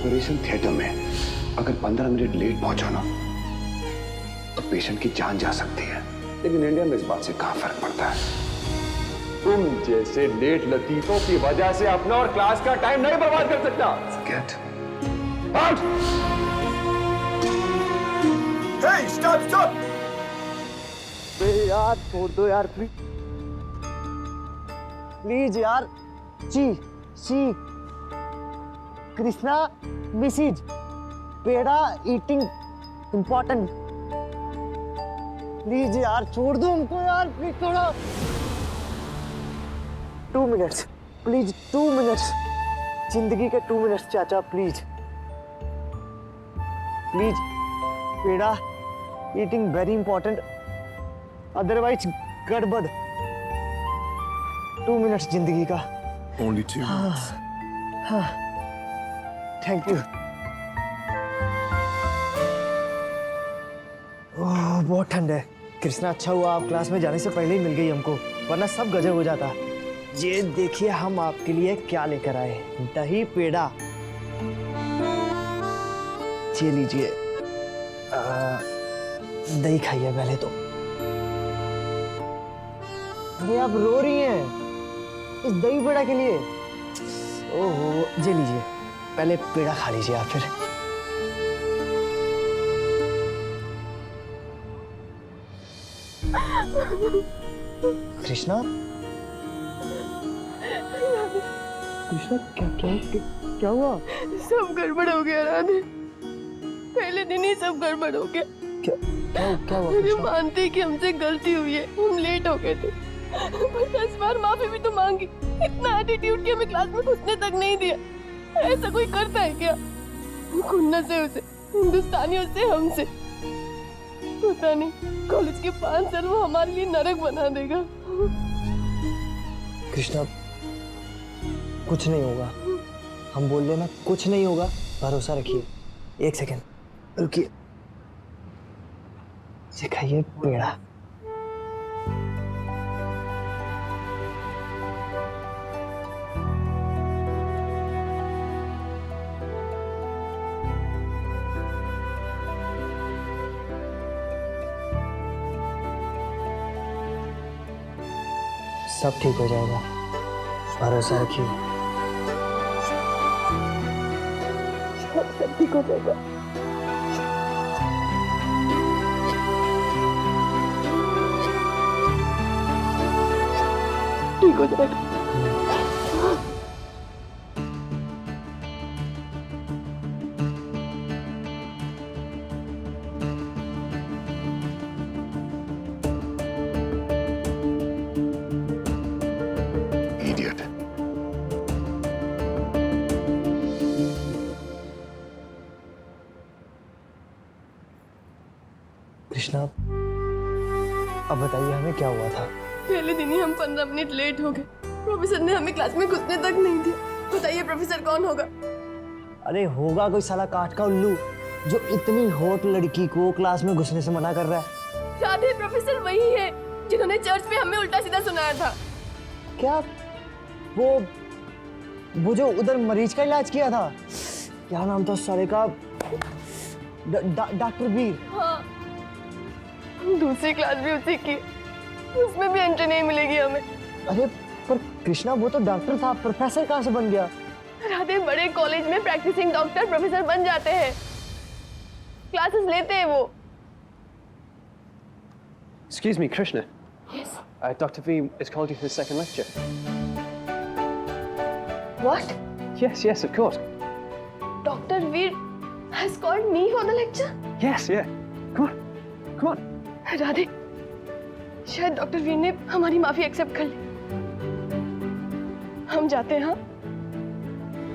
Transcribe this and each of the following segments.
Operation theatre में अगर 15 minute late पहुंचो ना तो पेशेंट की जान जा सकती है, लेकिन इंडिया में इस बात से कहां फर्क पड़ता है। तुम जैसे लेट लतीफों की वजह से अपना और क्लास का टाइम नहीं बर्बाद कर सकता। Forget. Hey, stop, stop! यार छोड़ दो यार, प्लीज यार। She Krishna Mrs peda eating important. Please यार छोड़ दो हमको यार, प्लीज थोड़ा 2 मिनट्स प्लीज, 2 मिनट्स, जिंदगी के 2 मिनट्स चाचा please please. Peda eating very important, otherwise गड़बड़। 2 मिनट्स जिंदगी का। Only 2 minutes. Thank you. ओह बहुत ठंड है। कृष्णा अच्छा हुआ आप क्लास में जाने से पहले ही मिल गई हमको, वरना सब गजब हो जाता। ये देखिए हम आपके लिए क्या लेकर आए, दही पेड़ा। ये लीजिए, दही खाइए पहले तो। अरे आप रो रही हैं इस दही पेड़ा के लिए? ओहो ये लीजिए, पहले पेड़ा खा लीजिए आप फिर। कृष्णा कृष्णा क्या हुआ? सब गड़बड़ हो गया राधे, पहले दिन ही सब गड़बड़ हो गया। क्या हुआ? मुझे मानते कि हमसे गलती हुई है, हम लेट हो गए थे, पर 10 बार माफी भी तो मांगी। इतना एटीट्यूड कि हमें क्लास में घुसने तक नहीं दिया। ऐसा कोई करता है क्या? खुन्नस से उसे, हिंदुस्तानियों से हमसे। पता नहीं कॉलेज के 5 साल वो हमारे लिए नरक बना देगा। कृष्णा कुछ नहीं होगा, हम बोल रहे ना कुछ नहीं होगा, भरोसा रखिए। 1 सेकेंड रुकिए, ये खाइए पेड़ा। सब ठीक हो जाएगा, भरोसा रखिए। सब ठीक हो जाएगा। ठीक हो जाएगा। Idiot. कृष्णा अब बताइए हमें क्या हुआ था? पहले दिन ही हम 15 मिनट लेट हो गए। प्रोफेसर ने हमें क्लास में घुसने तक नहीं दिया। बताइए प्रोफेसर कौन होगा? अरे होगा कोई साला काठ का उल्लू जो इतनी हॉट लड़की को क्लास में घुसने से मना कर रहा है। राधे प्रोफेसर वही है जिन्होंने चर्च में हमें उल्टा सीधा सुनाया था। क्या वो जो उधर मरीज का इलाज किया था, क्या नाम था उस साले का? डॉक्टर वीर। हाँ, दूसरी क्लास भी उसी की, उसमें भी एंट्री नहीं मिलेगी हमें। अरे पर कृष्णा वो तो डॉक्टर था, प्रोफेसर कहाँ से बन गया? राधे बड़े कॉलेज में प्रैक्टिसिंग डॉक्टर प्रोफेसर बन जाते हैं, क्लासेस लेते हैं वो। Excuse me, Krishna. Yes. Dr. V is called you for the second lecture. What? Yes, of course. Dr. Veer has called me for the lecture? Yes, yeah. Come on. Radhe, शायद doctor वीर ने हमारी माफी accept कर ली। हम जाते हैं। हाँ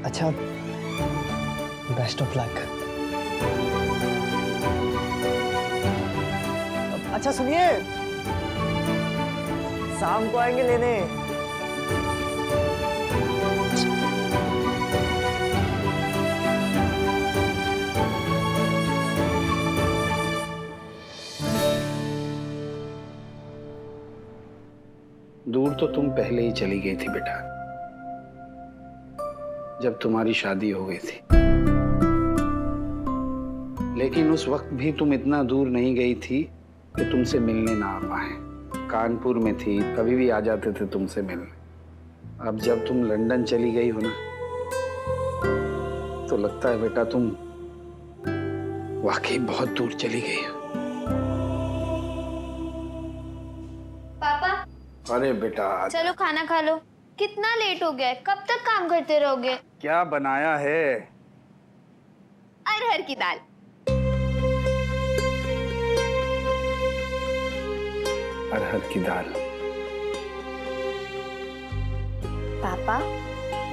अच्छा, बेस्ट ऑफ लक। अच्छा सुनिए, शाम को आएंगे लेने। दूर तो तुम पहले ही चली गई थी बेटा, जब तुम्हारी शादी हो गई थी। लेकिन उस वक्त भी तुम इतना दूर नहीं गई थी कि तुमसे मिलने ना आ पाए। कानपुर में थी, कभी भी आ जाते थे तुमसे मिलने। अब जब तुम लंदन चली गई हो ना, तो लगता है बेटा तुम वाकई बहुत दूर चली गई हो। पापा अरे बेटा, चलो खाना खा लो। कितना लेट हो गया है, कब तक काम करते रहोगे? क्या बनाया है? अरहर की दाल। अरहर की दाल। पापा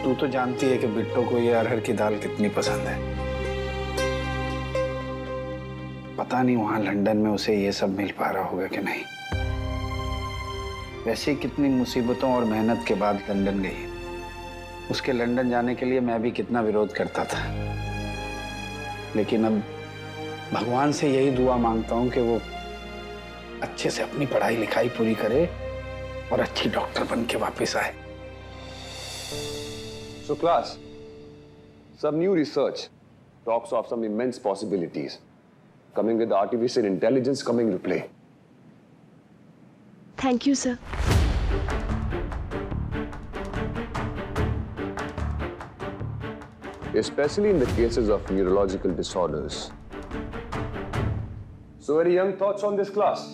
तू तो जानती है कि बिट्टो को ये अरहर की दाल कितनी पसंद है। पता नहीं वहां लंदन में उसे ये सब मिल पा रहा होगा कि नहीं। वैसे कितनी मुसीबतों और मेहनत के बाद लंदन गई। उसके लंदन जाने के लिए मैं भी कितना विरोध करता था, लेकिन अब भगवान से यही दुआ मांगता हूं कि वो अच्छे से अपनी पढ़ाई लिखाई पूरी करे और अच्छी डॉक्टर बन के वापस आए। So class, some new research talks of some immense possibilities coming with artificial intelligence coming to play. Thank you sir. Especially in the cases of neurological disorders. So very young thoughts on this class?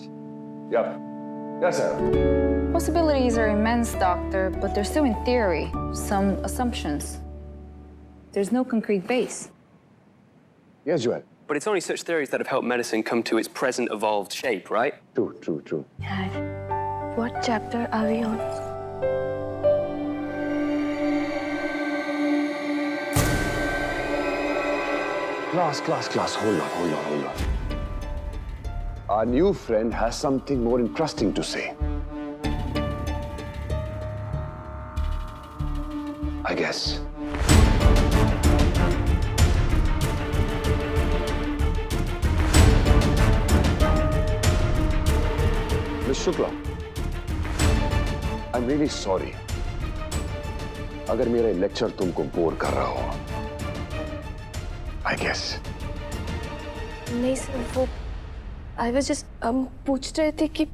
Yeah. Yes, sir. Possibilities are immense, doctor, but they're still in theory. Some assumptions. There's no concrete base. Yes, Joel. But it's only such theories that have helped medicine come to its present evolved shape, right? True. Dad, what chapter are we on? Class. Hold on. Our new friend has something more interesting to say. I guess. Miss Shukla, I'm really sorry अगर मेरा lecture तुमको bore कर रहा हो। I guess. नहीं sir, वो I was just पूछ रहे थे कि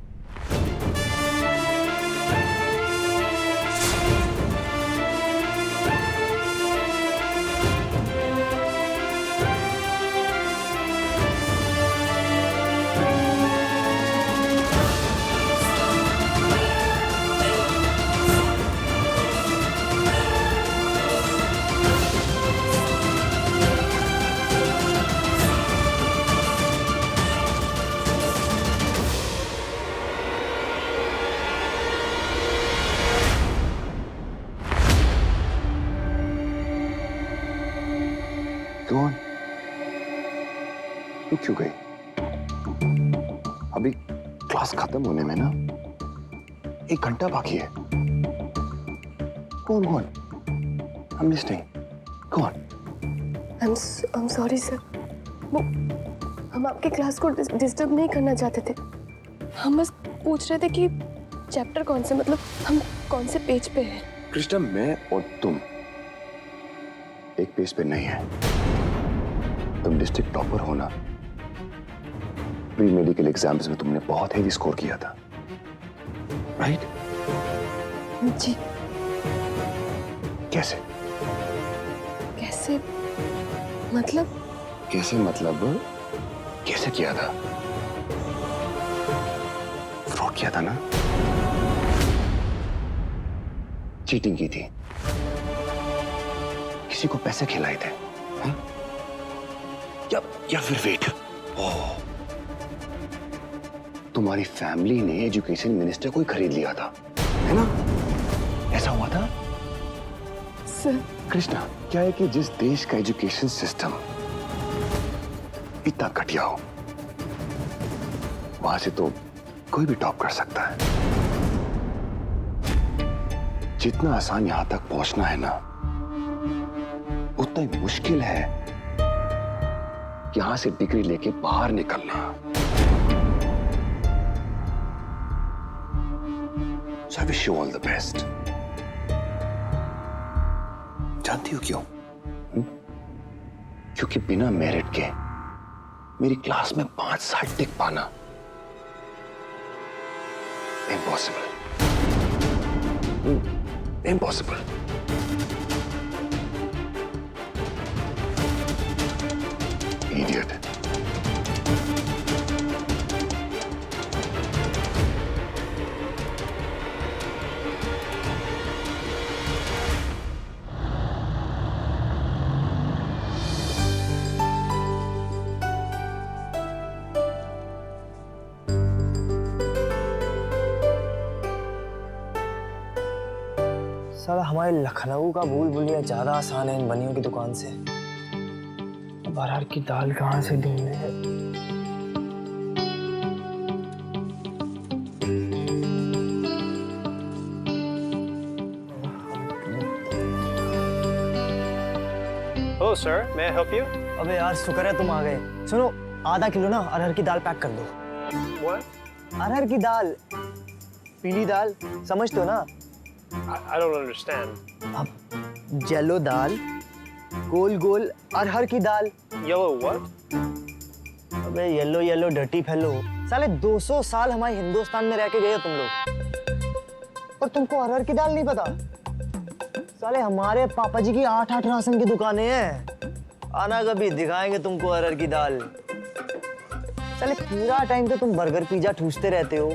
कौन? तू क्यों गई? अभी क्लास खत्म होने में ना 1 घंटा बाकी है। कौन? I'm listening. कौन? I'm sorry sir. वो हम आपके क्लास को डिस्टर्ब नहीं करना चाहते थे। हम बस पूछ रहे थे कि चैप्टर कौन से, मतलब हम कौन से पेज पे हैं। कृष्णा, मैं और तुम एक पेज पे नहीं है। तुम डिस्ट्रिक्ट टॉपर हो ना। प्री मेडिकल एग्जाम्स में तुमने बहुत हेवी स्कोर किया था, राइट? जी। कैसे मतलब? कैसे किया था? फ्रॉड किया था ना? चीटिंग की थी? किसी को पैसे खिलाए थे? हा? या फिर वेट, तुम्हारी फैमिली ने एजुकेशन मिनिस्टर को ही खरीद लिया था, है ना? ऐसा हुआ था? सर कृष्णा, क्या है कि जिस देश का एजुकेशन सिस्टम इतना घटिया हो, वहां से तो कोई भी टॉप कर सकता है। जितना आसान यहां तक पहुंचना है ना, उतना ही मुश्किल है यहां से डिग्री लेके बाहर निकलना। So I wish you all the best. जानती हो क्यों? क्योंकि बिना मेरिट के मेरी क्लास में 5 साल टिक पाना इम्पॉसिबल, इम्पॉसिबल। इडियट। साला हमारे लखनऊ का भूल भुलिया ज्यादा आसान है इन बनियों की दुकान से। अब अरहर की दाल कहाँ से ढूंढे? Hello, sir. May I help you? अबे यार शुक्र है तुम आ गए। सुनो, आधा किलो ना अरहर की दाल पैक कर दो। What? अरहर की दाल, पीली दाल, समझते हो ना? I don't understand. अब येलो दाल, गोल गोल अरहर की दाल। Yellow what? अबे येलो येलो डर्टी फेलो, साले 200 साल हमारे हिंदुस्तान में रह के गए हो तुम लोग, और तुमको अरहर की दाल नहीं पता? साले हमारे पापा जी की 8-8 राशन की दुकानें हैं। आना कभी दिखाएंगे तुमको अरहर की दाल। साले पूरा टाइम तो तुम बर्गर पिज्जा ठूसते रहते हो,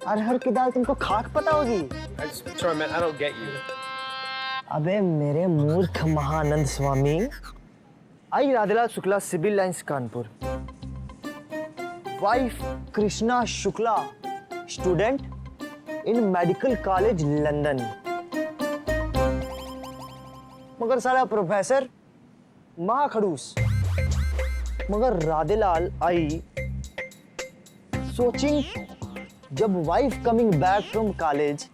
अरहर की दाल तुमको खाक पता होगी? Sorry, man. I don't get you. अबे मेरे मूर्ख Mahanand Swami, I Radhelal Shukla, Civil Lines Kanpur. Wife Krishna Shukla, student in medical college London. मगर साला प्रोफेसर महाखड़ूस। मगर राधेलाल आई सोचिंग, जब wife coming back from college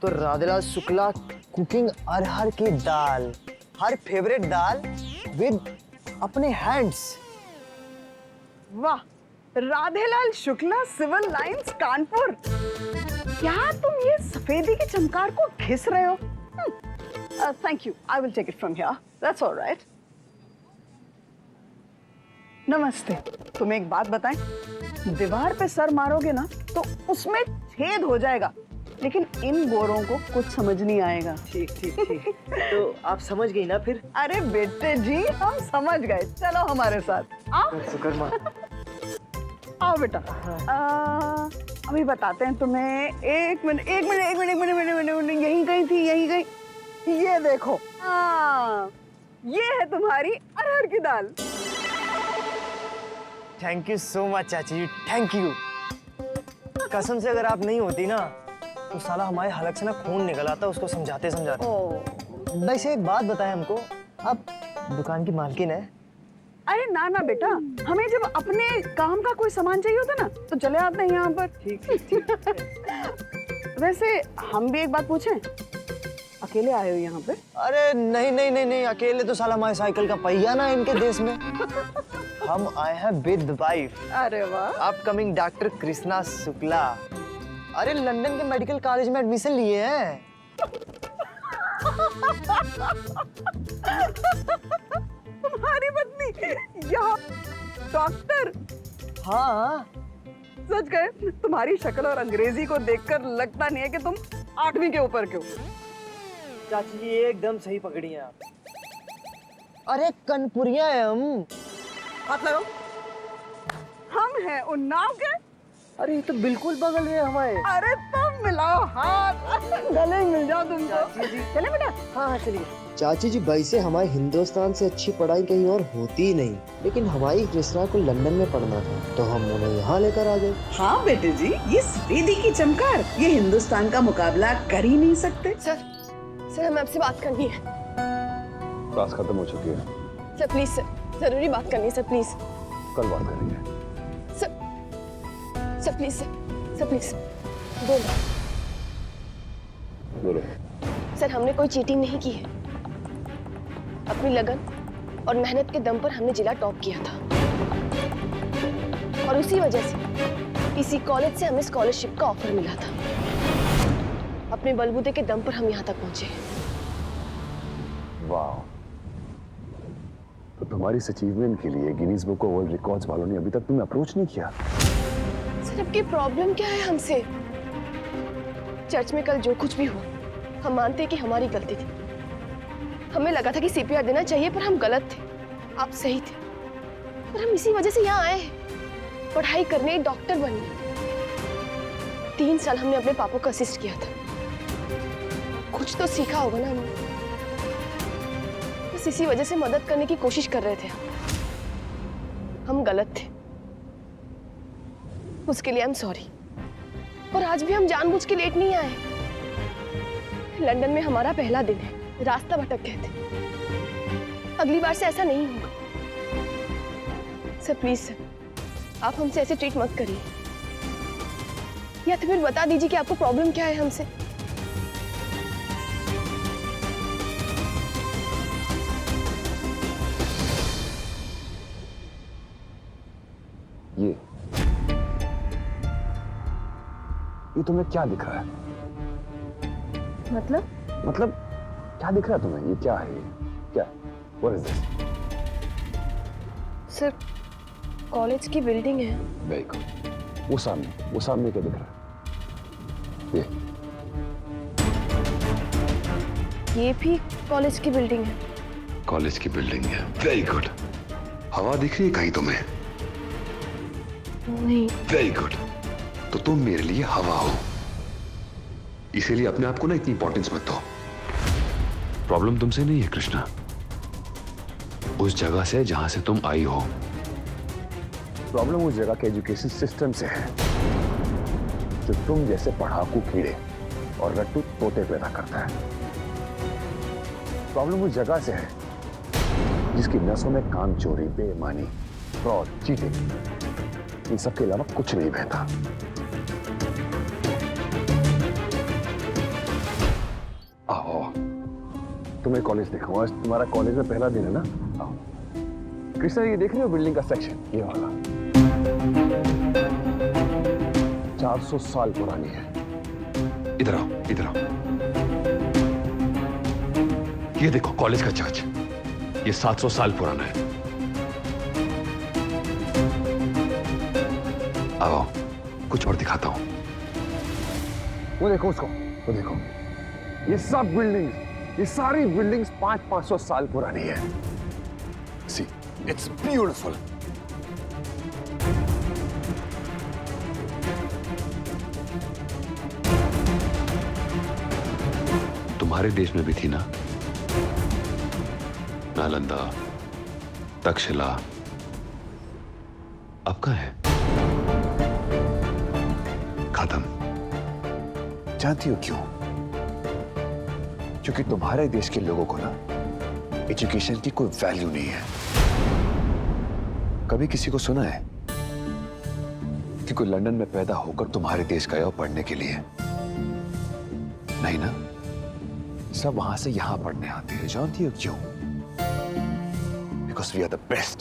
तो राधेलाल शुक्ला कुकिंग अरहर की दाल, हर फेवरेट दाल विद अपने हैंड्स। वाह, राधेलाल शुक्ला, सिविल लाइंस कानपुर। क्या तुम ये सफेदी की चमकार को घिस रहे हो? Thank you, I will take it from here, that's alright. नमस्ते। तुम एक बात बताएं, दीवार पे सर मारोगे ना तो उसमें छेद हो जाएगा, लेकिन इन गोरों को कुछ समझ नहीं आएगा। ठीक ठीक ठीक। तो आप समझ गई ना फिर? अरे बेटे जी, हम समझ गए, चलो हमारे साथ आओ। शुक्र माँ। आओ बेटा। अभी बताते हैं तुम्हें। एक मिनट, यहीं कहीं थी, यहीं कहीं। ये देखो, हाँ, ये है तुम्हारी अरहर की दाल। थैंक यू सो मच चाची जी, थैंक यू। कसम से अगर आप नहीं होती ना तो साला हमारे हलक से ना खून निकल आता उसको समझाते समझाते। वैसे एक बात बताएं हमको, आप दुकान की मालकिन है? अरे ना ना बेटा, हमें जब अपने काम का कोई सामान चाहिए होता ना तो चले आते हैं यहाँ पर। ठीक। वैसे हम भी एक बात पूछें, अकेले आए हो यहाँ पे? अरे नहीं, अकेले तो साला हमारे साइकिल का पहिया ना इनके देश में। हम आए हैं विद वाइफ। अरे वाह। Upcoming doctor Krishna Shukla. अरे लंदन के मेडिकल कॉलेज में एडमिशन लिए हैं। तुम्हारी पत्नी यहाँ डॉक्टर? हाँ। सच कहे, तुम्हारी शक्ल और अंग्रेजी को देखकर लगता नहीं है कि तुम 8वीं के ऊपर के हो। चाची जी एकदम सही पकड़ी हैं आप। अरे कनपुरिया है हम। हाथ लगाओ। हम हैं उन्नाव के। अरे ये तो बिल्कुल बगल में है हमारे। अरे तुम मिलाओ हाथ, गले मिल जाओ तुमको। चले बेटा। हाँ चलिए। चाची जी, वैसे हमारे हिंदुस्तान से अच्छी पढ़ाई कहीं और होती ही नहीं, लेकिन हमारी कृष्णा को लंदन में पढ़ना था तो हम उन्हें यहाँ लेकर आ गए। हाँ बेटे जी, ये सफेदी की चमकार ये हिंदुस्तान का मुकाबला कर ही नहीं सकते। सर हमें आपसे बात करनी है। क्लास खत्म हो चुकी है। सर प्लीज सर, जरूरी बात करनी है सर, प्लीज। कल बात करेंगे। सर प्लीज बोलो। सर हमने कोई चीटिंग नहीं की है। अपनी लगन और मेहनत के दम पर हमने जिला टॉप किया था, और उसी वजह से इसी कॉलेज से हमें स्कॉलरशिप का ऑफर मिला था। अपने बलबूते के दम पर हम यहाँ तक पहुंचे। वाह, तो तुम तुम्हारी इस अचीवमेंट के लिए Guinness book of world records वालों ने अभी तक तुम्हें अप्रोच नहीं किया। सर अब की प्रॉब्लम क्या है हमसे? चर्च में कल जो कुछ भी हुआ, हम मानते हैं कि हमारी गलती थी। हमें लगा था कि सीपीआर देना चाहिए, पर हम गलत थे। आप सही थे, पर हम इसी वजह से यहाँ आए हैं, पढ़ाई करने, डॉक्टर बनने। 3 साल हमने अपने पापा को असिस्ट किया था। कुछ तो सीखा होगा ना हमने। बस इसी वजह से मदद करने की कोशिश कर रहे थे। हम गलत थे, उसके लिए आई एम सॉरी। पर आज भी हम जानबूझ के लेट नहीं आए। लंदन में हमारा पहला दिन है, रास्ता भटक गए थे। अगली बार से ऐसा नहीं होगा। सर प्लीज सर, आप हमसे ऐसे ट्रीट मत करिए, या तो फिर बता दीजिए कि आपको प्रॉब्लम क्या है हमसे। ये तुम्हें क्या दिख रहा है? मतलब क्या दिख रहा है तुम्हें? ये क्या है? ये क्या? What is this? Sir college की बिल्डिंग है। Very good. वो सामने क्या दिख रहा है? ये भी कॉलेज की बिल्डिंग है। कॉलेज की बिल्डिंग है। Very good. हवा दिख रही है कहीं तुम्हें? नहीं। Very good. तो तुम मेरे लिए हवा हो, इसीलिए अपने आप को ना इतनी इंपॉर्टेंस मत दो। प्रॉब्लम तुमसे नहीं है कृष्णा, उस जगह से जहां से तुम आई हो। प्रॉब्लम उस जगह के एजुकेशन सिस्टम से है, जो तुम जैसे पढ़ाकू कीड़े और रट्टू तोते पैदा करता है। प्रॉब्लम उस जगह से है जिसकी नसों में कामचोरी, बेईमानी, फ्रॉड, चीटिंग, इन सब के अलावा कुछ नहीं बहता। आओ, तुम्हें कॉलेज दिखाऊं। आज तुम्हारा कॉलेज में पहला दिन है ना। आओ कृष्णा, ये देख रहे हो बिल्डिंग का सेक्शन? ये वाला 400 साल पुरानी है। इधर आओ, इधर आओ। ये देखो कॉलेज का चर्च, ये 700 साल पुराना है। आओ कुछ और दिखाता हूं। वो देखो उसको, वो देखो, ये सब बिल्डिंग्स, ये सारी बिल्डिंग्स 500-500 साल पुरानी है। सी, इट्स ब्यूटीफुल। तुम्हारे देश में भी थी ना, नालंदा, तक्षशिला, अब कहां है? खत्म। जानती हो क्यों? क्योंकि तुम्हारे देश के लोगों को ना एजुकेशन की कोई वैल्यू नहीं है। कभी किसी को सुना है कि कोई लंदन में पैदा होकर तुम्हारे देश गया हो पढ़ने के लिए? नहीं ना? सब वहां से यहां पढ़ने आते हैं। जानती हो क्यों? Because we are the best.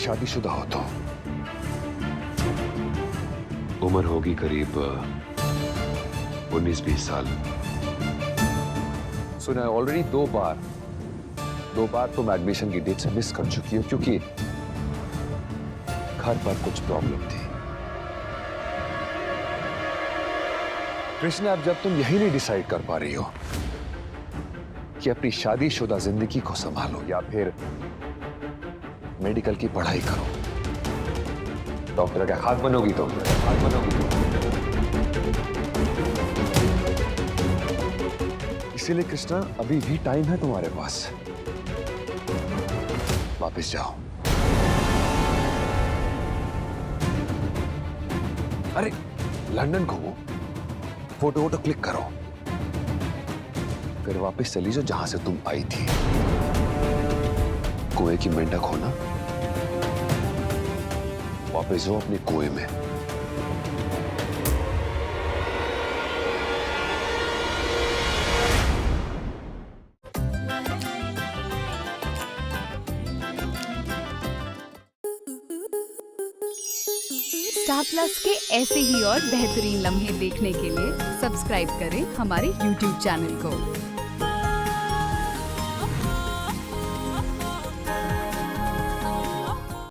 शादीशुदा हो तो उम्र होगी करीब 19-20 साल। सुना है ऑलरेडी 2 बार तुम एडमिशन की डेट से मिस कर चुकी हो, क्योंकि घर पर कुछ प्रॉब्लम थी। कृष्णा, अब जब तुम यही नहीं डिसाइड कर पा रही हो कि अपनी शादीशुदा जिंदगी को संभालो या फिर मेडिकल की पढ़ाई करो, डॉक्टर का खास बनोगी तो इसीलिए कृष्णा, अभी भी टाइम है तुम्हारे पास। वापस जाओ। अरे लंदन घूमो, फोटो क्लिक करो, फिर वापस चली जाओ जहां से तुम आई थी। कुएं की मेंढक हो ना, वापस जाओ अपने कुएं में। स्टार प्लस के ऐसे ही और बेहतरीन लम्हे देखने के लिए सब्सक्राइब करें हमारे YouTube चैनल को।